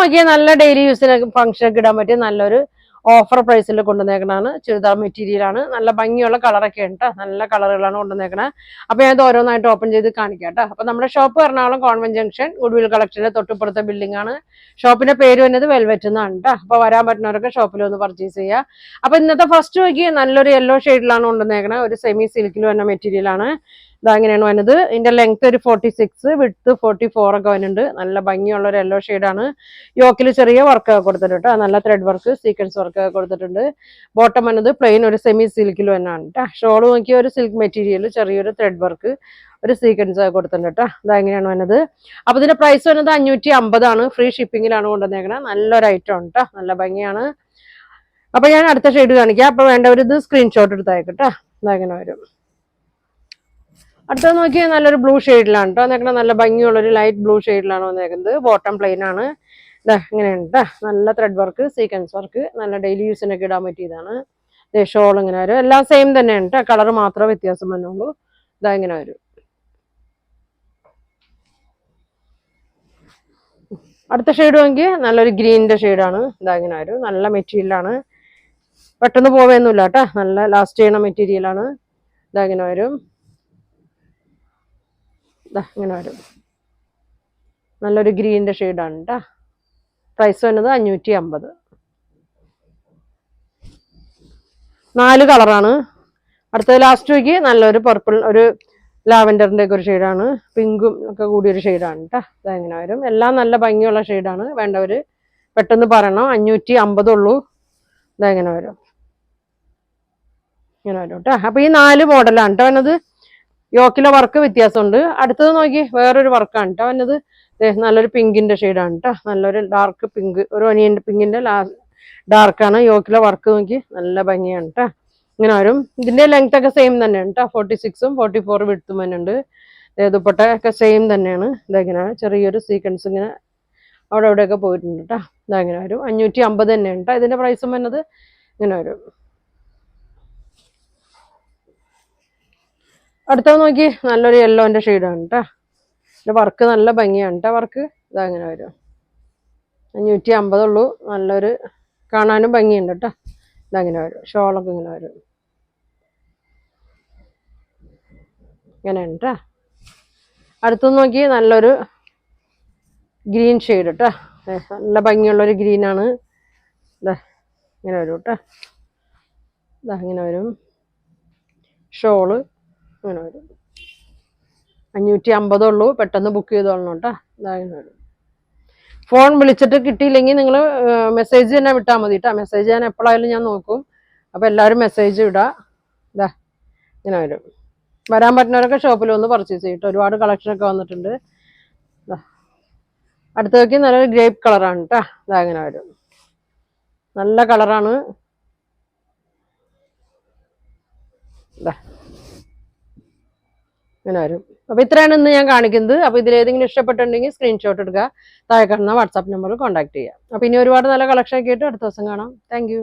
നോക്കിയാൽ നല്ല ഡെയിലി യൂസിനൊക്കെ ഫംഗ്ഷനൊക്കെ ഇടാൻ പറ്റിയ നല്ലൊരു ഓഫർ പ്രൈസിൽ കൊണ്ടുവന്നേക്കണാണ്. ചുരിദാർ മെറ്റീരിയലാണ്. നല്ല ഭംഗിയുള്ള കളറൊക്കെ ഉണ്ട്. നല്ല കളറുകളാണ് കൊണ്ടുവന്നേക്കണത്. അപ്പൊ ഞാൻ ഇത് ഓരോന്നായിട്ട് ഓപ്പൺ ചെയ്ത് കാണിക്കാം കേട്ടോ. അപ്പൊ നമ്മുടെ shop Ernakulam convent junction goodwill കളക്ഷന്റെ തൊട്ടിപ്പുറത്തെ ബിൽഡിംഗ് ആണ്. ഷോപ്പിന്റെ പേര് വന്നത് വെൽവെറ്റ് എന്നാണ് കേട്ടോ. അപ്പൊ വരാൻ പറ്റുന്നവരൊക്കെ ഷോപ്പിൽ ഒന്ന് പർച്ചേസ് ചെയ്യുക. അപ്പൊ ഇന്നത്തെ ഫസ്റ്റ് നോക്കി നല്ലൊരു യെല്ലോ ഷെയ്ഡിലാണ് കൊണ്ടുവന്നേക്കണത്. ഒരു സെമി സിൽക്കിൽ വന്ന മെറ്റീരിയൽ ആണ്. ഇതങ്ങനെയാണ് വന്നത്. ഇതിന്റെ ലെങ്ത് ഒരു 46, വിഡ്ത്ത് 44 ഒക്കെ വരുന്നുണ്ട്. നല്ല ഭംഗിയുള്ള ഒരു യെല്ലോ ഷെയ്ഡാണ്. യോക്കിൽ ചെറിയ വർക്ക് കൊടുത്തിട്ടുണ്ട്. നല്ല ത്രെഡ് വർക്ക്, സീക്വൻസ് വർക്ക് കൊടുത്തിട്ടുണ്ട്. ബോട്ടം വന്നത് പ്ലെയിൻ ഒരു സെമി സിൽക്കിൽ തന്നെയാണ് കേട്ടോ. ഷോള് നോക്കിയ ഒരു സിൽക്ക് മെറ്റീരിയൽ, ചെറിയൊരു ത്രെഡ് വർക്ക്, ഒരു സീക്വൻസ് കൊടുത്തിട്ടുണ്ട് കേട്ടോ. ഇതെങ്ങനെയാണ് വന്നത്. അപ്പൊ ഇതിന്റെ പ്രൈസ് വന്നത് 550 ആണ്. ഫ്രീ ഷിപ്പിങ്ങിലാണ് കൊണ്ടുവന്നേക്കണത്. നല്ലൊരു ഐറ്റം ആണ് കേട്ടോ. നല്ല ഭംഗിയാണ്. അപ്പൊ ഞാൻ അടുത്ത ഷെയ്ഡ് കാണിക്കാം. അപ്പൊ വേണ്ടവർ ഇത് സ്ക്രീൻഷോട്ട് എടുത്തായിക്കോട്ടെ. ഇതെങ്ങനെ വരും. അടുത്തത് നോക്കിയാൽ നല്ലൊരു ബ്ലൂ ഷെയ്ഡിലാണ് കേട്ടോ. വന്നേക്കണ നല്ല ഭംഗിയുള്ളൊരു ലൈറ്റ് ബ്ലൂ ഷെയ്ഡിലാണ് വന്നേക്കുന്നത്. ബോട്ടം പ്ലെയിൻ ആണ്. ഇങ്ങനെയുണ്ട്. നല്ല ത്രെഡ് വർക്ക്, സീക്വൻസ് വർക്ക്, നല്ല ഡെയിലി യൂസിനൊക്കെ ഇടാൻ പറ്റിയതാണ്. ഷോൾ ഇങ്ങനെ വരും. എല്ലാം സെയിം തന്നെയാണ് കേട്ടോ. കളർ മാത്രമേ വ്യത്യാസം വന്നുള്ളൂ. ഇങ്ങനെ വരും. അടുത്ത ഷെയ്ഡ് നോക്കി നല്ലൊരു ഗ്രീനിന്റെ ഷെയ്ഡാണ്. ഇങ്ങനെ വരും. നല്ല മെറ്റീരിയലാണ്. പെട്ടെന്ന് പോവുകയൊന്നുമില്ല കേട്ടോ. നല്ല ലാസ്റ്റ് ചെയ്യണ മെറ്റീരിയലാണ്. ഇങ്ങനെ വരും. ഇങ്ങനെ വരും. നല്ലൊരു ഗ്രീനിന്റെ ഷെയ്ഡാണ് കേട്ടോ. പ്രൈസ് വന്നത് 550. 4 കളറാണ്. അടുത്തത് ലാസ്റ്റ് നോക്കി നല്ലൊരു പർപ്പിൾ, ഒരു ലാവൻഡറിന്റെ ഒക്കെ ഒരു ഷെയ്ഡാണ്. പിങ്കും ഒക്കെ കൂടിയൊരു ഷെയ്ഡാണ് കേട്ടോ. ഇതെങ്ങനെ വരും. എല്ലാം നല്ല ഭംഗിയുള്ള ഷെയ്ഡാണ്. വേണ്ടവര് പെട്ടെന്ന് പറയണം. 550 ഉള്ളൂ. ഇതെങ്ങനെ വരും. ഇങ്ങനെ വരും കേട്ടോ. അപ്പൊ ഈ 4 മോഡലാണ് കേട്ടോ വന്നത്. യോക്കിലെ വർക്ക് വ്യത്യാസമുണ്ട്. അടുത്തത് നോക്കി വേറൊരു വർക്കാണ് കേട്ടോ വന്നത്. നല്ലൊരു പിങ്കിന്റെ ഷെയ്ഡാണ് കേട്ടോ. നല്ലൊരു ഡാർക്ക് പിങ്ക്, ഒരു ഒനിയൻ പിങ്കിന്റെ ഡാർക്കാണ്. യോക്കിലെ വർക്ക് നോക്കി നല്ല ഭംഗിയാണ് കേട്ടോ. ഇങ്ങനെ വരും. ഇതിന്റെ ലെങ്ത് ഒക്കെ സെയിം തന്നെയാണ് കേട്ടോ. 46ഉം 44 വിഡ്ത്തും തന്നെയുണ്ട്. ദുപ്പട്ട ഒക്കെ സെയിം തന്നെയാണ്. ഇതെങ്ങനെയാണ് ചെറിയൊരു സീക്വൻസ് ഇങ്ങനെ അവിടെ ഇവിടെയൊക്കെ പോയിട്ടുണ്ട് കേട്ടോ. ഇതെങ്ങനെ വരും. 550 തന്നെയാണ് കേട്ടോ. ഇതിന്റെ പ്രൈസും വന്നത് ഇങ്ങനെ വരും. അടുത്തത് നോക്കി നല്ലൊരു യെല്ലോന്റെ ഷെയ്ഡാണ് കേട്ടോ. ഇതിന്റെ വർക്ക് നല്ല ഭംഗിയാണ് കേട്ടോ. വർക്ക് ഇതങ്ങനെ വരും. 550 ഉള്ളൂ. നല്ലൊരു കാണാനും ഭംഗിയുണ്ട് കേട്ടോ. ഇതങ്ങനെ വരും. ഷോളൊക്കെ ഇങ്ങനെ വരും. ഇങ്ങനെയാണ് കേട്ടോ. അടുത്തത് നോക്കി നല്ലൊരു ഗ്രീൻ ഷെയ്ഡ് കേട്ടോ. നല്ല ഭംഗിയുള്ളൊരു ഗ്രീനാണ്. ഇങ്ങനെ വരും കേട്ടോ. ഇങ്ങനെ വരും. ഷോള് അങ്ങനെ വരും. 550 ഉള്ളൂ. പെട്ടെന്ന് ബുക്ക് ചെയ്തോളണം കേട്ടോ. ഇങ്ങനെ വരും. ഫോൺ വിളിച്ചിട്ട് കിട്ടിയില്ലെങ്കിൽ നിങ്ങൾ മെസ്സേജ് തന്നെ വിട്ടാൽ മതി കേട്ടോ. മെസ്സേജ് ഞാൻ എപ്പോഴായാലും ഞാൻ നോക്കും. അപ്പോൾ എല്ലാവരും മെസ്സേജ് ഇടുക. ഇങ്ങനെ വരും. വരാൻ പറ്റുന്നവരൊക്കെ ഷോപ്പിൽ ഒന്ന് പർച്ചേസ് ചെയ്തിട്ട് ഒരുപാട് കളക്ഷനൊക്കെ വന്നിട്ടുണ്ട്. അടുത്ത നോക്കി നല്ലൊരു ഗ്രേപ്പ് കളറാണ് കേട്ടോ. അങ്ങനെ വരും. നല്ല കളറാണ്. ഇങ്ങനെ വരും. അപ്പൊ ഇത്രയാണ് ഇന്ന് ഞാൻ കാണിക്കുന്നത്. അപ്പൊ ഇതിലേതെങ്കിലും ഇഷ്ടപ്പെട്ടിട്ടുണ്ടെങ്കിൽ സ്ക്രീൻഷോട്ട് എടുക്കുക. താഴെ കാണുന്ന വാട്സാപ്പ് നമ്പറിൽ കോൺടാക്ട് ചെയ്യുക. അപ്പൊ ഇനി ഒരുപാട് നല്ല കളക്ഷൻ ഒക്കെ ആയിട്ട് അടുത്ത ദിവസം കാണാം. താങ്ക്